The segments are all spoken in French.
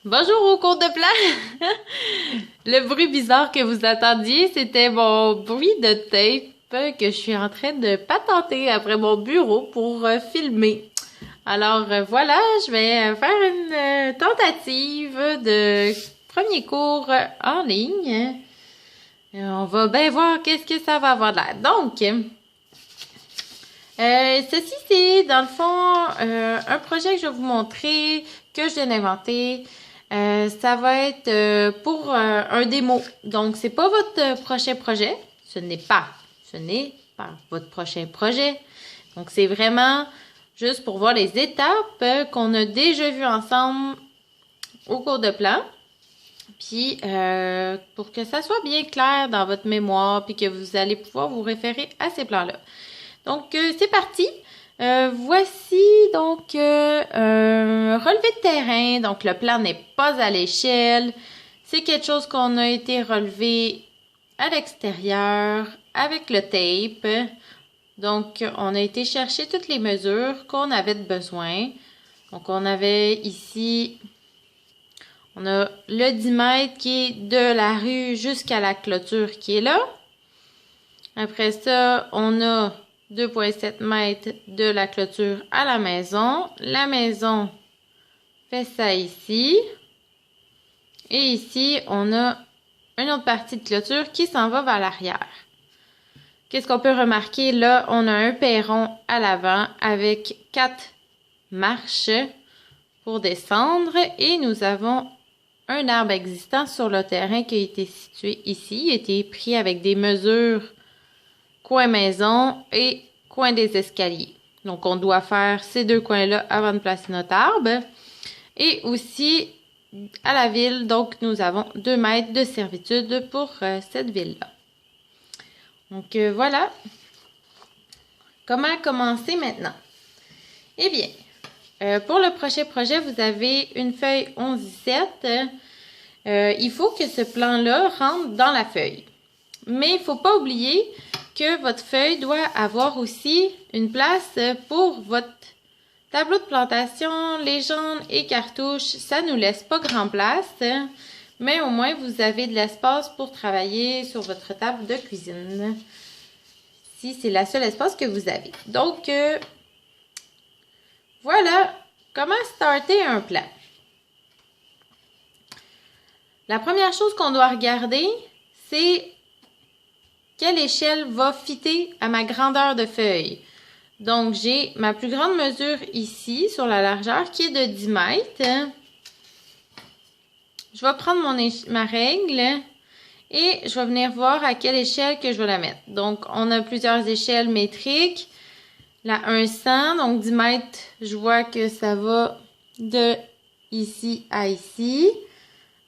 Bonjour au cours de plan! Le bruit bizarre que vous attendiez, c'était mon bruit de tape que je suis en train de patenter après mon bureau pour filmer. Alors voilà, je vais faire une tentative de premier cours en ligne. On va bien voir qu'est-ce que ça va avoir l'air. Donc, ceci c'est dans le fond un projet que je vais vous montrer, que je viens d'inventer. Ça va être pour un démo. Donc, c'est pas votre prochain projet. Ce n'est pas votre prochain projet. Donc, c'est vraiment juste pour voir les étapes qu'on a déjà vues ensemble au cours de plan. Puis, pour que ça soit bien clair dans votre mémoire, puis que vous allez pouvoir vous référer à ces plans-là. Donc, c'est parti. Voici donc un relevé de terrain. Donc, le plan n'est pas à l'échelle. C'est quelque chose qu'on a été relevé à l'extérieur avec le tape. Donc, on a été chercher toutes les mesures qu'on avait de besoin. Donc, on avait ici, on a le 10 mètres qui est de la rue jusqu'à la clôture qui est là. Après ça, on a 2,7 mètres de la clôture à la maison. La maison fait ça ici. Et ici, on a une autre partie de clôture qui s'en va vers l'arrière. Qu'est-ce qu'on peut remarquer? Là, on a un perron à l'avant avec 4 marches pour descendre. Et nous avons un arbre existant sur le terrain qui a été situé ici. Il a été pris avec des mesures coin maison et coin des escaliers. Donc, on doit faire ces deux coins-là avant de placer notre arbre. Et aussi, à la ville, donc, nous avons 2 mètres de servitude pour cette ville-là. Donc, voilà. Comment commencer maintenant? Eh bien, pour le prochain projet, vous avez une feuille 11-17. Il faut que ce plan-là rentre dans la feuille. Mais il ne faut pas oublier que votre feuille doit avoir aussi une place pour votre tableau de plantation, légende et cartouche. Ça ne nous laisse pas grand place, mais au moins vous avez de l'espace pour travailler sur votre table de cuisine. Si c'est la seule espace que vous avez. Donc, voilà comment starter un plan. La première chose qu'on doit regarder, c'est quelle échelle va fitter à ma grandeur de feuille. Donc, j'ai ma plus grande mesure ici, sur la largeur, qui est de 10 mètres. Je vais prendre ma règle et je vais venir voir à quelle échelle que je vais la mettre. Donc, on a plusieurs échelles métriques. La 100, donc 10 mètres, je vois que ça va de ici à ici.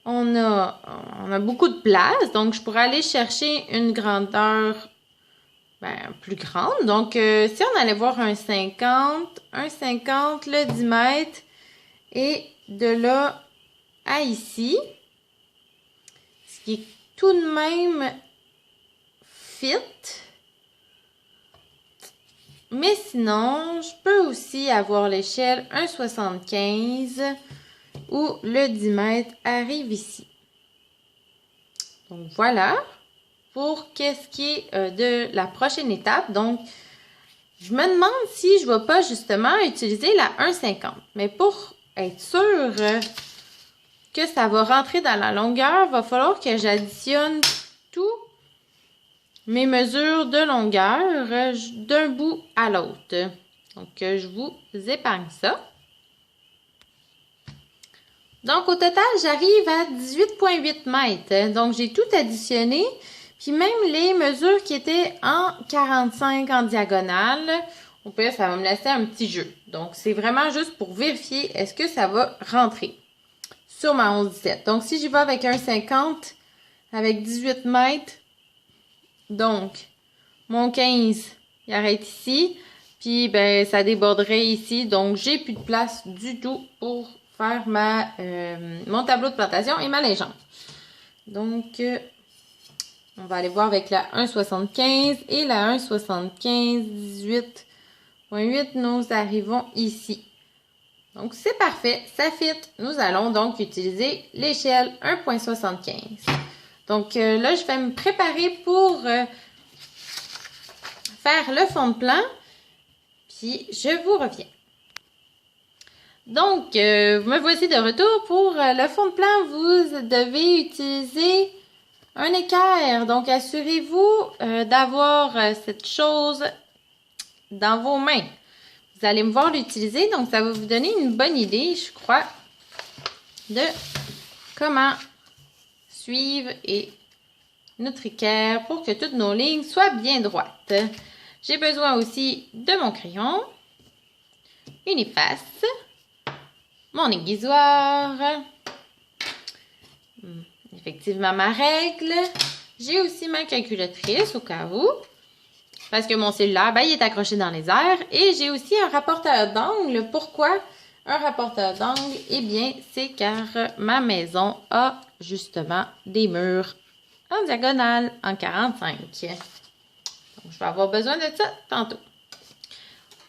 On a beaucoup de place, donc je pourrais aller chercher une grandeur plus grande. Donc, si on allait voir un 50, le 10 mètres, et de là à ici, ce qui est tout de même fit. Mais sinon, je peux aussi avoir l'échelle 1,75 où le 10 mètres arrive ici. Donc, voilà pour qu'est-ce qui est de la prochaine étape. Donc, je me demande si je ne vais pas justement utiliser la 1,50. Mais pour être sûr que ça va rentrer dans la longueur, il va falloir que j'additionne tous mes mesures de longueur d'un bout à l'autre. Donc, je vous épargne ça. Donc, au total, j'arrive à 18,8 mètres. Donc, j'ai tout additionné. Puis même les mesures qui étaient en 45 en diagonale, au pire, ça va me laisser un petit jeu. Donc, c'est vraiment juste pour vérifier est-ce que ça va rentrer sur ma 11-17. Donc, si j'y vais avec un 50, avec 18 mètres, donc, mon 15, il arrête ici. Puis, ben, ça déborderait ici. Donc, j'ai plus de place du tout pour faire mon tableau de plantation et ma légende. Donc, on va aller voir avec la 1,75 et la 1,75, 18,8, nous arrivons ici. Donc, c'est parfait, ça fit. Nous allons donc utiliser l'échelle 1,75. Donc, là, je vais me préparer pour faire le fond de plan. Puis, je vous reviens. Donc, me voici de retour. Pour le fond de plan, vous devez utiliser un équerre. Donc, assurez-vous d'avoir cette chose dans vos mains. Vous allez me voir l'utiliser, donc ça va vous donner une bonne idée, je crois, de comment suivre notre équerre pour que toutes nos lignes soient bien droites. J'ai besoin aussi de mon crayon, une efface, mon aiguisoir, effectivement ma règle. J'ai aussi ma calculatrice au cas où. Parce que mon cellulaire, ben, il est accroché dans les airs. Et j'ai aussi un rapporteur d'angle. Pourquoi un rapporteur d'angle? Eh bien, c'est car ma maison a justement des murs en diagonale en 45. Donc, je vais avoir besoin de ça tantôt.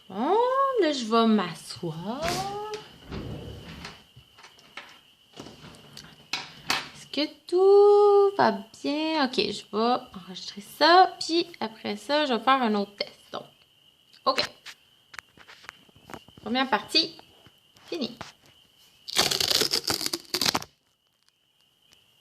Bon, là, je vais m'asseoir. Est-ce que tout va bien? Ok, je vais enregistrer ça. Puis après ça, je vais faire un autre test. Donc, ok. Première partie, finie.